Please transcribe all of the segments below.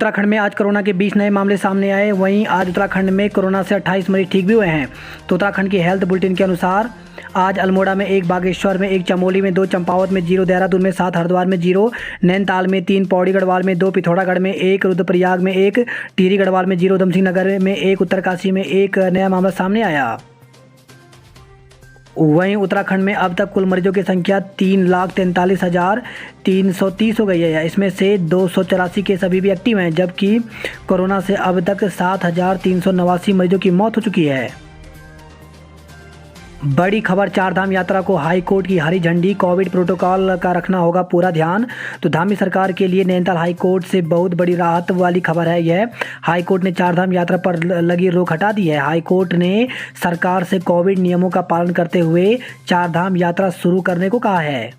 उत्तराखंड में आज कोरोना के 20 नए मामले सामने आए। वहीं आज उत्तराखंड में कोरोना से 28 मरीज ठीक भी हुए हैं। तो उत्तराखंड की हेल्थ बुलेटिन के अनुसार आज अल्मोड़ा में 1, बागेश्वर में 1, चमोली में 2, चंपावत में 0, देहरादून में 7, हरिद्वार में 0, नैनीताल में 3, पौड़ी गढ़वाल में 2, पिथौरागढ़ में 1, रुद्रप्रयाग में 1, टिहरी गढ़वाल में 0, उधमसिंह नगर में 1, उत्तरकाशी में 1 नया मामला सामने आया। वहीं उत्तराखंड में अब तक कुल मरीजों की संख्या 3,43,330 हो गई है। इसमें से 284 केस अभी भी एक्टिव हैं, जबकि कोरोना से अब तक 7,389 मरीजों की मौत हो चुकी है। बड़ी खबर, चारधाम यात्रा को हाई कोर्ट की हरी झंडी। कोविड प्रोटोकॉल का रखना होगा पूरा ध्यान। तो धामी सरकार के लिए नैनीताल हाई कोर्ट से बहुत बड़ी राहत वाली खबर है यह। हाई कोर्ट ने चारधाम यात्रा पर लगी रोक हटा दी है। हाई कोर्ट ने सरकार से कोविड नियमों का पालन करते हुए चारधाम यात्रा शुरू करने को कहा है।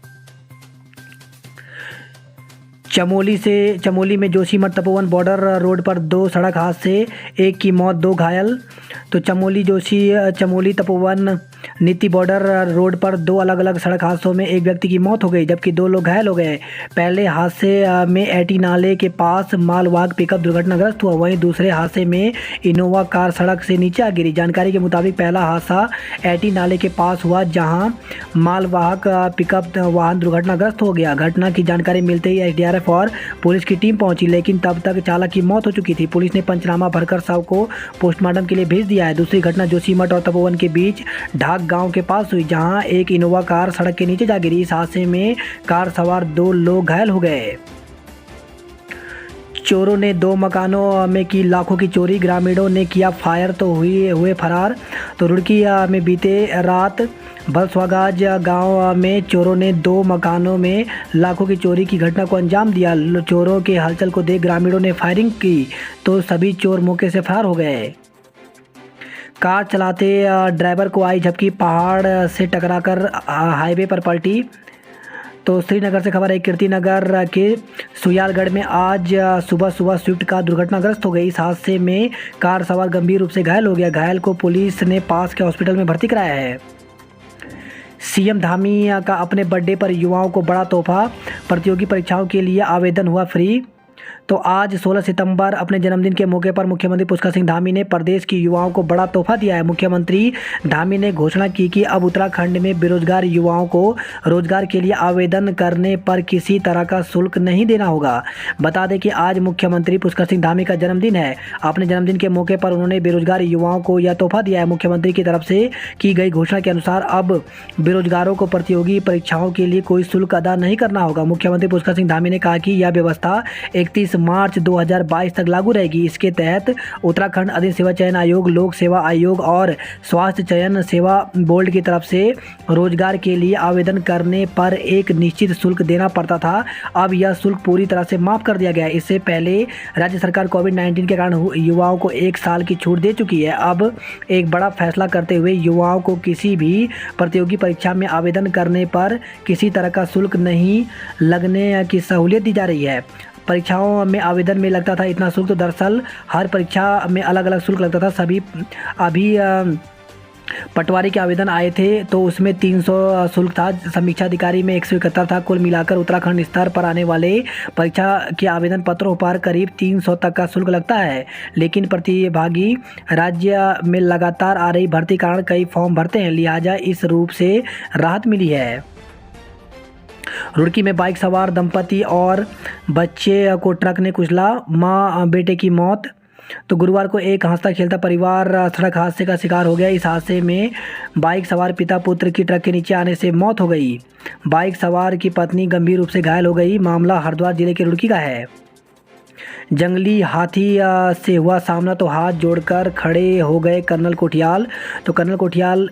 चमोली में जोशीमठ तपोवन बॉर्डर रोड पर 2 सड़क हादसे, 1 की मौत, 2 घायल। तो चमोली तपोवन नीति बॉर्डर रोड पर 2 अलग अलग सड़क हादसों में 1 व्यक्ति की मौत हो गई, जबकि 2 लोग घायल हो गए। पहले हादसे में एटी नाले के पास मालवाहक पिकअप दुर्घटनाग्रस्त हुआ। वहीं दूसरे हादसे में इनोवा कार सड़क से नीचे आ गिरी। जानकारी के मुताबिक पहला हादसा एटी नाले के पास हुआ, जहां मालवाहक पिकअप वाहन दुर्घटनाग्रस्त हो गया। घटना की जानकारी मिलते ही एसडीआरएफ और पुलिस की टीम पहुंची, लेकिन तब तक चालक की मौत हो चुकी थी। पुलिस ने पंचनामा भरकर शव को पोस्टमार्टम के लिए भेज दिया है। दूसरी घटना जोशीमठ और तपोवन के बीच ढाक गांव के पास हुई, जहां एक इनोवा कार सड़क के नीचे जा गिरी। इस हादसे में कार सवार 2 लोग घायल हो गए। चोरों ने 2 मकानों में की लाखों की चोरी, ग्रामीणों ने किया फायर तो हुए फरार। तो रुड़की में बीते रात बलस्वागाज गांव में चोरों ने 2 मकानों में लाखों की चोरी की घटना को अंजाम दिया। चोरों के हलचल को देख ग्रामीणों ने फायरिंग की, तो सभी चोर मौके से फरार हो गए। कार चलाते ड्राइवर को आई झपकी, पहाड़ से टकराकर हाईवे पर पलटी। तो श्रीनगर से खबर है, कीर्तिनगर के सुयालगढ़ में आज सुबह स्विफ्ट कार दुर्घटनाग्रस्त हो गई। इस हादसे में कार सवार गंभीर रूप से घायल हो गया। घायल को पुलिस ने पास के हॉस्पिटल में भर्ती कराया है। सीएम धामी का अपने बर्थडे पर युवाओं को बड़ा तोहफा, प्रतियोगी परीक्षाओं के लिए आवेदन हुआ फ्री। तो आज 16 सितंबर अपने जन्मदिन के मौके पर मुख्यमंत्री पुष्कर सिंह धामी ने प्रदेश की युवाओं को बड़ा तोहफा दिया है। मुख्यमंत्री धामी ने घोषणा की कि अब उत्तराखंड में बेरोजगार युवाओं को रोजगार के लिए आवेदन करने पर किसी तरह का शुल्क नहीं देना होगा। बता दें कि आज मुख्यमंत्री पुष्कर सिंह धामी का जन्मदिन है। अपने जन्मदिन के मौके पर उन्होंने बेरोजगार युवाओं को यह तोहफा दिया है। मुख्यमंत्री की तरफ से की गई घोषणा के अनुसार अब बेरोजगारों को प्रतियोगी परीक्षाओं के लिए कोई शुल्क अदा नहीं करना होगा। मुख्यमंत्री पुष्कर सिंह धामी ने कहा कि यह व्यवस्था 31 मार्च 2022 तक लागू रहेगी। इसके तहत उत्तराखंड अधिक सेवा चयन आयोग, लोक सेवा आयोग और स्वास्थ्य चयन सेवा बोर्ड की तरफ से रोजगार के लिए आवेदन करने पर एक निश्चित शुल्क देना पड़ता था। अब यह शुल्क पूरी तरह से माफ कर दिया गया है। इससे पहले राज्य सरकार कोविड-19 के कारण युवाओं को 1 साल की छूट दे चुकी है। अब एक बड़ा फैसला करते हुए युवाओं को किसी भी प्रतियोगी परीक्षा में आवेदन करने पर किसी तरह का शुल्क नहीं लगने की सहूलियत दी जा रही है। परीक्षाओं में आवेदन में लगता था इतना शुल्क, तो दरअसल हर परीक्षा में अलग अलग शुल्क लगता था। अभी पटवारी के आवेदन आए थे तो उसमें 300 शुल्क था, समीक्षा अधिकारी में 171 था। कुल मिलाकर उत्तराखंड स्तर पर आने वाले परीक्षा के आवेदन पत्रों पर करीब 300 तक का शुल्क लगता है। लेकिन प्रतिभागी राज्य में लगातार आ रही भर्ती कारण कई फॉर्म भरते हैं, लिहाजा इस रूप से राहत मिली है। रुड़की में बाइक सवार दंपति और बच्चे को ट्रक ने कुचला, मां बेटे की मौत। तो गुरुवार को एक हंसता खेलता परिवार सड़क हादसे का शिकार हो गया। इस हादसे में बाइक सवार पिता पुत्र की ट्रक के नीचे आने से मौत हो गई। बाइक सवार की पत्नी गंभीर रूप से घायल हो गई। मामला हरिद्वार जिले के रुड़की का है। जंगली हाथी से हुआ सामना, तो हाथ जोड़कर खड़े हो गए कर्नल कोठियाल। तो कर्नल कोठियाल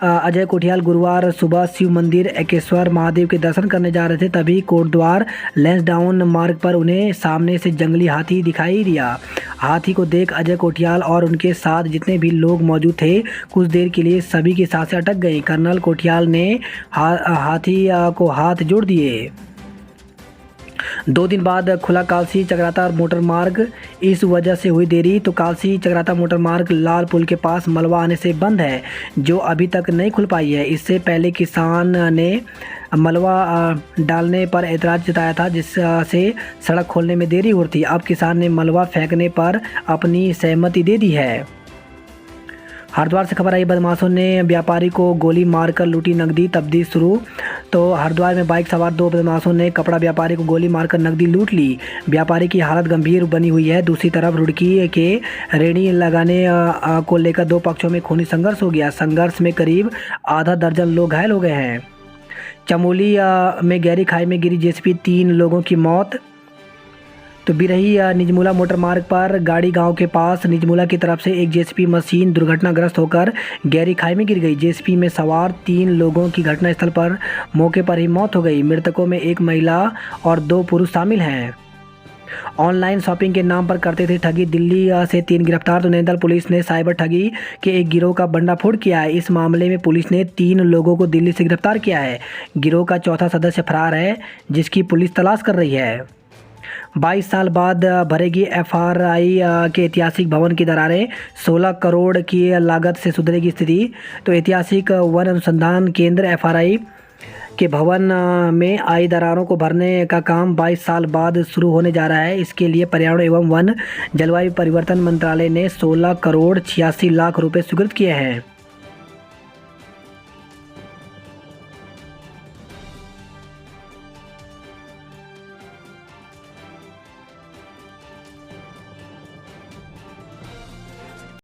अजय कोठियाल गुरुवार सुबह शिव मंदिर एकेश्वर महादेव के दर्शन करने जा रहे थे, तभी कोटद्वार लैंसडाउन मार्ग पर उन्हें सामने से जंगली हाथी दिखाई दिया। हाथी को देख अजय कोठियाल और उनके साथ जितने भी लोग मौजूद थे, कुछ देर के लिए सभी की सांसें अटक गईं। कर्नल कोठियाल ने हाथी को हाथ जोड़ दिए। 2 दिन बाद खुला कालसी चक्राता मोटर मार्ग। इस वजह से हुई देरी। तो कालसी चक्राता मोटर मार्ग लाल पुल के पास मलबा आने से बंद है, जो अभी तक नहीं खुल पाई है। इससे पहले किसान ने मलबा डालने पर एतराज़ जताया था, जिससे सड़क खोलने में देरी हो रही थी। अब किसान ने मलबा फेंकने पर अपनी सहमति दे दी है। हरिद्वार से खबर आई, बदमाशों ने व्यापारी को गोली मारकर लूटी नकदी, तब्दील शुरू। तो हरिद्वार में बाइक सवार 2 बदमाशों ने कपड़ा व्यापारी को गोली मारकर नकदी लूट ली। व्यापारी की हालत गंभीर बनी हुई है। दूसरी तरफ रुड़की के रेहड़ी लगाने को लेकर 2 पक्षों में खूनी संघर्ष हो गया। संघर्ष में करीब आधा दर्जन लोग घायल हो गए हैं। चमोली में गहरी खाई में गिरी जेसीबी, 3 लोगों की मौत। तो बिरही निजमुला मोटर मार्ग पर गाड़ी गांव के पास निजमुला की तरफ से एक जेसीबी मशीन दुर्घटनाग्रस्त होकर गहरी खाई में गिर गई। जेसीबी में सवार 3 लोगों की घटनास्थल पर मौके पर ही मौत हो गई। मृतकों में 1 महिला और 2 पुरुष शामिल हैं। ऑनलाइन शॉपिंग के नाम पर करते थे ठगी, दिल्ली से 3 गिरफ्तार। तो नैनीताल पुलिस ने साइबर ठगी के एक गिरोह का भंडाफोड़ किया है। इस मामले में पुलिस ने 3 लोगों को दिल्ली से गिरफ्तार किया है। गिरोह का चौथा सदस्य फरार है, जिसकी पुलिस तलाश कर रही है। 22 साल बाद भरेगी एफआरआई के ऐतिहासिक भवन की दरारें, 16 करोड़ की लागत से सुधरेगी स्थिति। तो ऐतिहासिक वन अनुसंधान केंद्र एफआरआई के भवन में आई दरारों को भरने का काम 22 साल बाद शुरू होने जा रहा है। इसके लिए पर्यावरण एवं वन जलवायु परिवर्तन मंत्रालय ने 16 करोड़ 86 लाख रुपए स्वीकृत किए हैं।